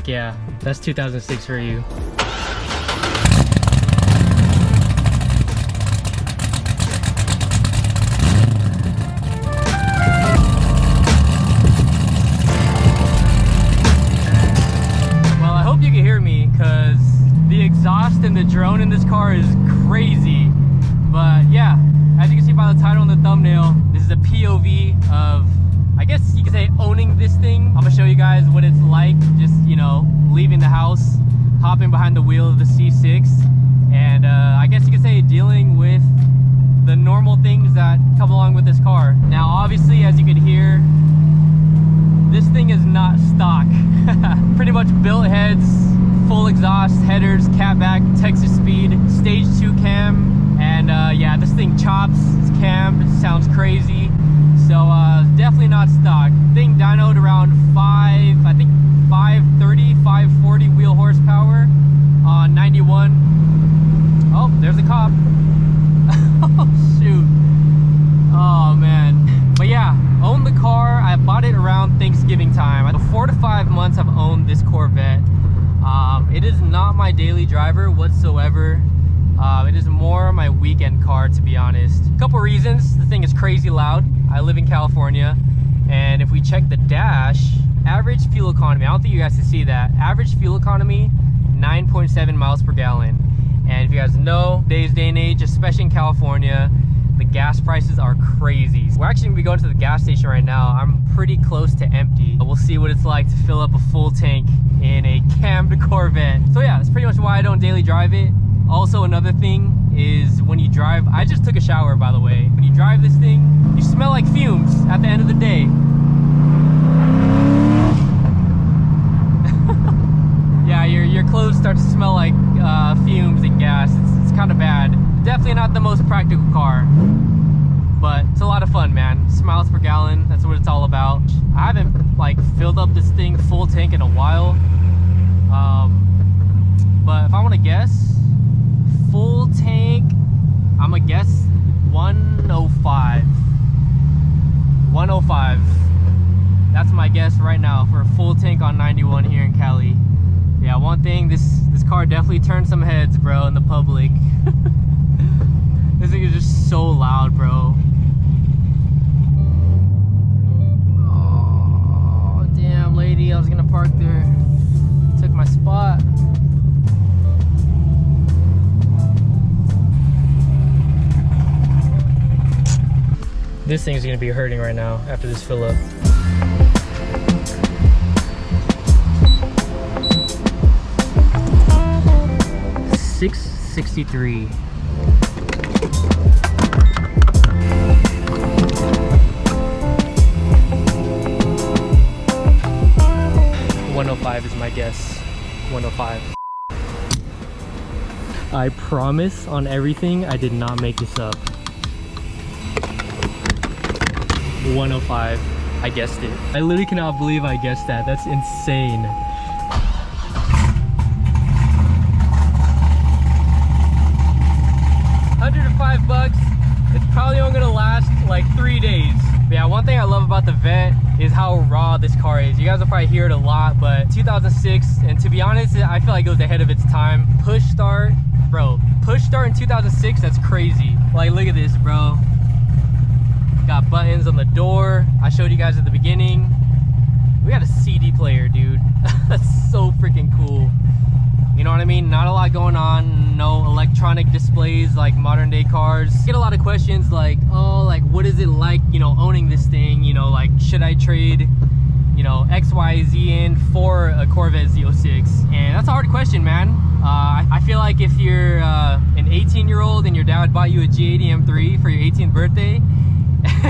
Heck yeah, that's 2006 for you. Well, I hope you can hear me, because the exhaust and the drone in this car is crazy. But yeah, as you can see by the title and the thumbnail, this is a POV of, I guess you could say, owning this thing. I'm gonna show you guys what it's like just, you know, leaving the house, hopping behind the wheel of the C6, and I guess you could say dealing with the normal things that come along with this car. Now obviously, as you could hear, this thing is not stock. Pretty much built heads, full exhaust, headers, catback, Texas speed, stage 2 cam, and yeah, this thing chops, it's cammed, it sounds crazy. So definitely not stock. Thing dynoed around 540 wheel horsepower on 91. Oh, there's a cop. Oh shoot. Oh man. But yeah, owned the car. I bought it around Thanksgiving time. 4 to 5 months I've owned this Corvette. It is not my daily driver whatsoever. It is more my weekend car, to be honest. A couple reasons. The thing is crazy loud. I live in California, and if we check the dash, average fuel economy, I don't think you guys can see that. Average fuel economy, 9.7 miles per gallon. And if you guys know, today's day and age, especially in California, the gas prices are crazy. We're actually gonna be going to the gas station right now. I'm pretty close to empty. We'll see what it's like to fill up a full tank in a cammed Corvette. So yeah, that's pretty much why I don't daily drive it. Also, another thing is when you drive, I just took a shower, by the way. When you drive this thing, you smell like fumes at the end of the day. Yeah, your clothes start to smell like fumes and gas. It's kind of bad. Definitely not the most practical car, but it's a lot of fun, man. Miles per gallon, that's what it's all about. I haven't like filled up this thing full tank in a while, but if I want to guess, full tank, I'm gonna guess 105. 105. That's my guess right now for a full tank on 91 here in Cali. Yeah, one thing, this car definitely turned some heads, bro, in the public. This thing is just so loud, bro. Oh, damn, lady, I was gonna park there. Took my spot. This thing's gonna be hurting right now after this fill up. $663. $105 is my guess. 105. I promise on everything, I did not make this up. 105. I guessed it. I literally cannot believe I guessed that. That's insane. $105. It's probably only gonna last like 3 days. But yeah, one thing I love about the Vette is how raw this car is. You guys will probably hear it a lot, but 2006, and to be honest, I feel like it was ahead of its time. Push start, bro. Push start in 2006, that's crazy. Like, look at this, bro. Got buttons on the door. I showed you guys at the beginning. We got a CD player, dude. That's so freaking cool. You know what I mean? Not a lot going on. No electronic displays like modern day cars. Get a lot of questions like, oh, like what is it like, you know, owning this thing? You know, like should I trade, you know, XYZ in for a Corvette Z06? And that's a hard question, man. I feel like if you're an 18-year-old and your dad bought you a G80 M3 for your 18th birthday,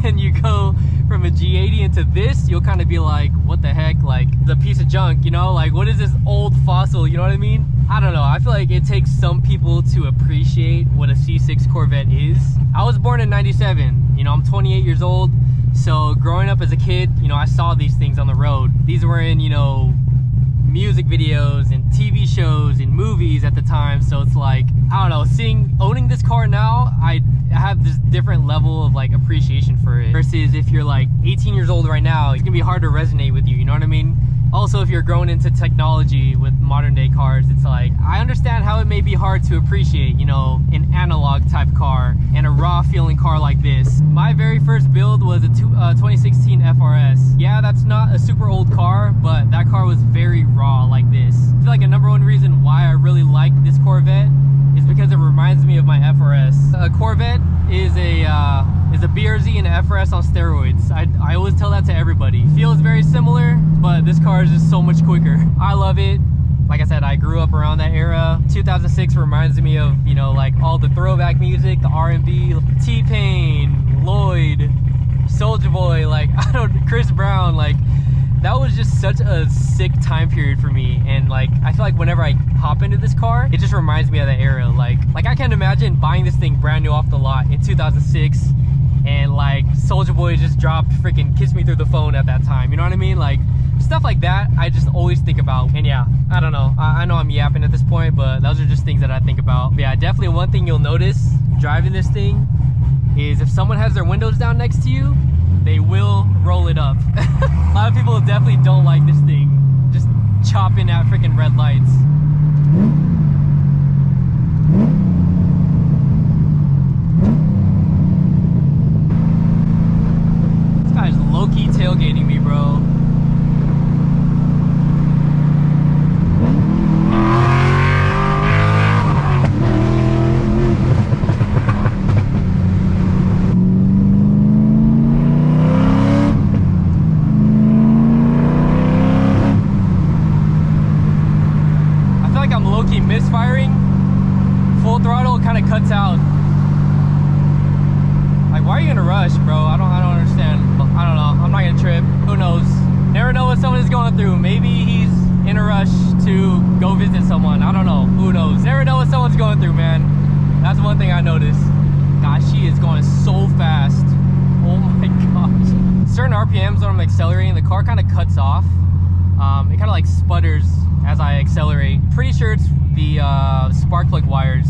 and you go from a G80 into this, you'll kind of be like, what the heck, like the piece of junk, you know, like what is this old fossil, you know what I mean? I don't know. I feel like it takes some people to appreciate what a C6 Corvette is. I was born in 97, you know, I'm 28 years old, so growing up as a kid, you know, I saw these things on the road. These were in, you know, music videos and TV shows and movies at the time. So it's like, I don't know, owning this car now, I have this different level of like appreciation for it versus if you're like 18 years old right now, it's gonna be hard to resonate with you, you know what I mean? Also, if you're growing into technology with modern day cars, it's like, I understand how it may be hard to appreciate, you know, an analog type car and a raw feeling car like this. My very first build was a 2016 FRS. Yeah, that's not a super old car, but that car was very raw like this. I feel like a #1 reason why I really like this Corvette is because it reminds me of my FRS. A Corvette is a BRZ and an FRS on steroids. I always tell that to everybody. Feels very similar, but this car is just so much quicker. I love it. Like I said, I grew up around that era. 2006 reminds me of, you know, like all the throwback music, the R&B, T-Pain, Lloyd, Soulja Boy, like, I don't, Chris Brown, like, that was just such a sick time period for me. And like, I feel like whenever I hop into this car, it just reminds me of that era. Like I can't imagine buying this thing brand new off the lot in 2006 and like Soulja Boy just dropped freaking Kiss Me Through the Phone at that time. You know what I mean? Like stuff like that, I just always think about. And yeah, I don't know. I know I'm yapping at this point, but those are just things that I think about. But yeah, definitely one thing you'll notice driving this thing is if someone has their windows down next to you, they will roll it up. A lot of people definitely don't like this thing. Just chopping at freaking red lights. This guy's low-key tailgating me, bro. Misfiring, full throttle kind of cuts out. Like, why are you gonna rush, bro? I don't understand. I don't know. I'm not gonna trip. Who knows? Never know what someone is going through. Maybe he's in a rush to go visit someone. I don't know. Who knows? Never know what someone's going through, man. That's one thing I noticed. Gosh, she is going so fast. Oh my gosh. Certain RPMs when I'm accelerating, the car kind of cuts off. It kind of like sputters as I accelerate. Pretty sure it's the spark plug wires.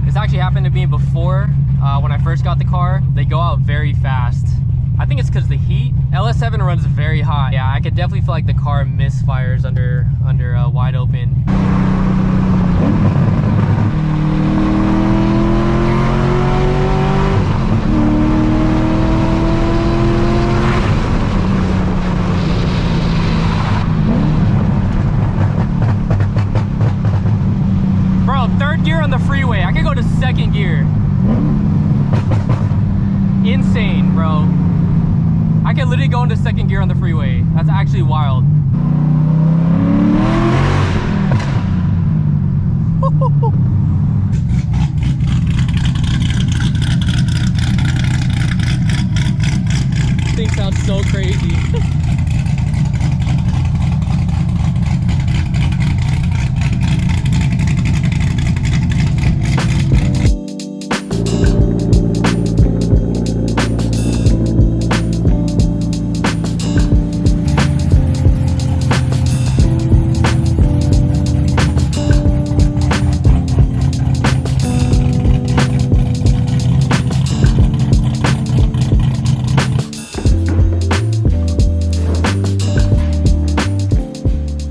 This actually happened to me before when I first got the car. They go out very fast. I think it's because the heat. LS7 runs very hot. Yeah, I could definitely feel like the car misfires under wide open. Third gear on the freeway. I could go to second gear. Insane, bro. I could literally go into second gear on the freeway. That's actually wild. This thing sounds so crazy.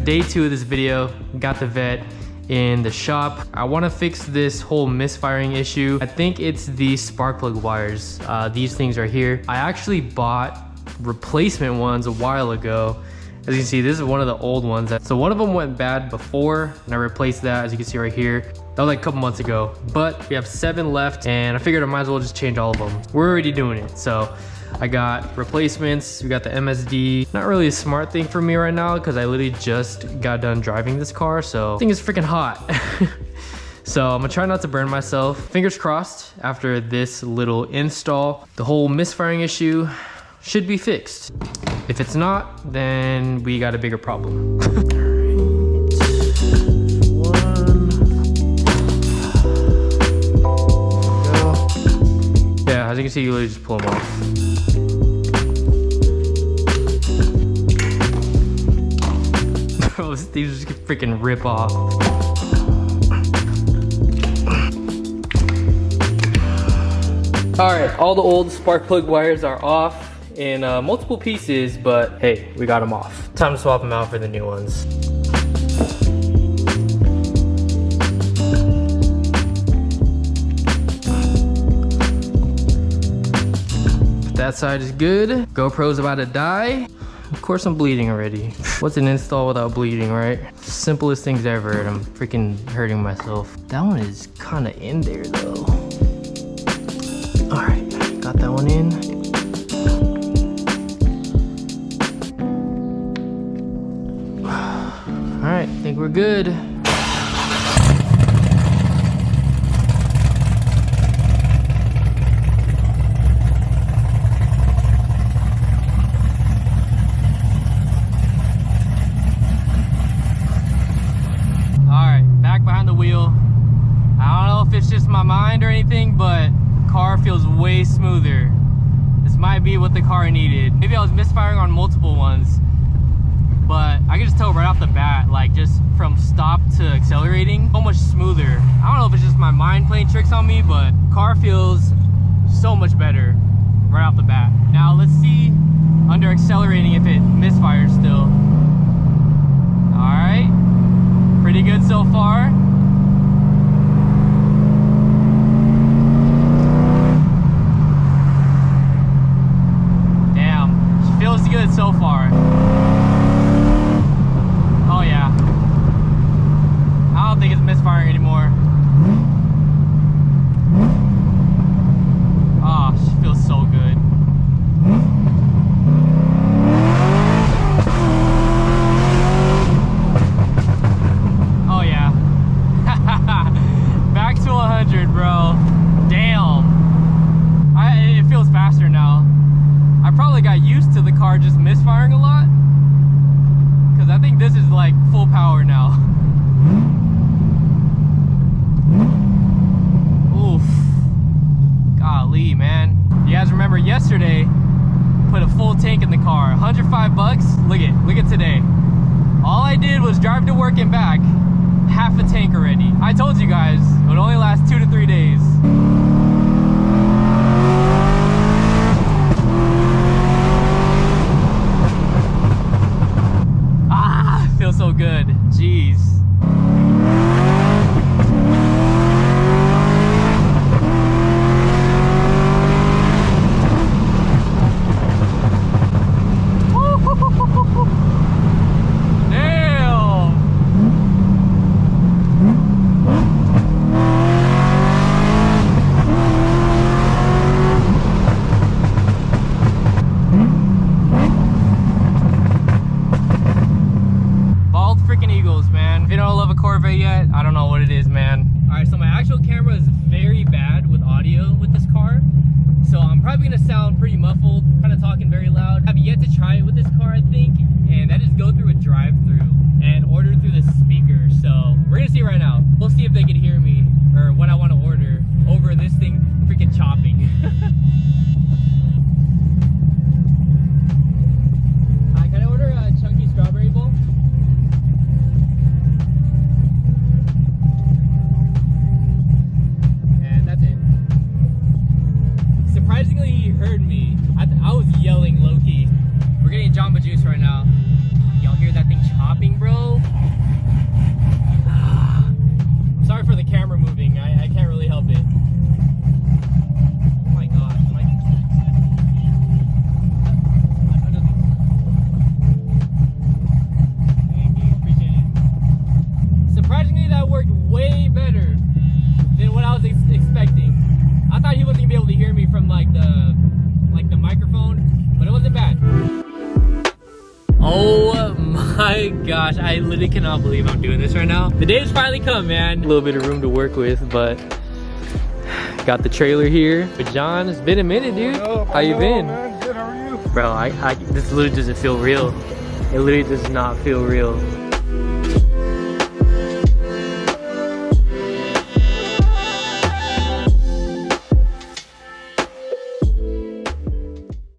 Day 2 of this video, got the Vette in the shop. I want to fix this whole misfiring issue. I think it's the spark plug wires. These things are here. I actually bought replacement ones a while ago. As you can see, this is one of the old ones. So one of them went bad before and I replaced that, as you can see right here. That was like a couple months ago, but we have 7 left and I figured I might as well just change all of them. We're already doing it. So I got replacements. We got the MSD. Not really a smart thing for me right now because I literally just got done driving this car. So the thing is freaking hot. So I'm gonna try not to burn myself. Fingers crossed after this little install, the whole misfiring issue should be fixed. If it's not, then we got a bigger problem. Yeah, as you can see, you literally just pull them off. Bro, these just freaking rip off. All right, all the old spark plug wires are off in multiple pieces, but hey, we got them off. Time to swap them out for the new ones. That side is good. GoPro's about to die. Of course I'm bleeding already. What's an install without bleeding, right? Simplest things ever, and I'm freaking hurting myself. That one is kind of in there though. All right, got that one in. All right, I think we're good. Wheel. I don't know if it's just my mind or anything, but car feels way smoother. This might be what the car needed. Maybe I was misfiring on multiple ones, but I can just tell right off the bat, like just from stop to accelerating, so much smoother. I don't know if it's just my mind playing tricks on me, but car feels so much better right off the bat. Now let's see under accelerating if it misfires still. All right, pretty good so far. Feels good so far. Oh yeah. I don't think it's misfiring anymore. Oh, she feels so good. Oh yeah. Back to 100, bro. Damn. It feels faster now. I probably got used to the car just misfiring a lot, because I think this is like full power now. Oof. Golly, man. You guys remember yesterday, put a full tank in the car, 105 bucks. Look at today. All I did was drive to work and back, half a tank already. I told you guys, it would only last 2 to 3 days. Feels so good. Jeez. If you don't love a Corvette yet, I don't know what it is, man. All right, so my actual camera is very bad with audio with this car, so I'm probably gonna sound pretty muffled, kind of talking very loud. I've yet to try it with this car, I think, and that is go through a drive-thru and order through the speaker. So we're gonna see right now. We'll see if they can hear me or what I want to order over this thing freaking chopping. Can I order a chunky strawberry bowl? Surprisingly, he heard me. I was yelling low-key. We're getting Jamba Juice right now. Y'all hear that thing chopping, bro? I'm sorry for the camera moving. I can't really help it. Oh my gosh. Thank you. Appreciate it. Surprisingly, that worked way better than what I was expecting. I thought he wasn't gonna be able to hear me from like the microphone, but it wasn't bad. Oh my gosh, I literally cannot believe I'm doing this right now. The day has finally come, man. A little bit of room to work with, but got the trailer here. But John, it's been a minute, dude. How you been? Man. Good, how are you? Bro, this literally doesn't feel real. It literally does not feel real.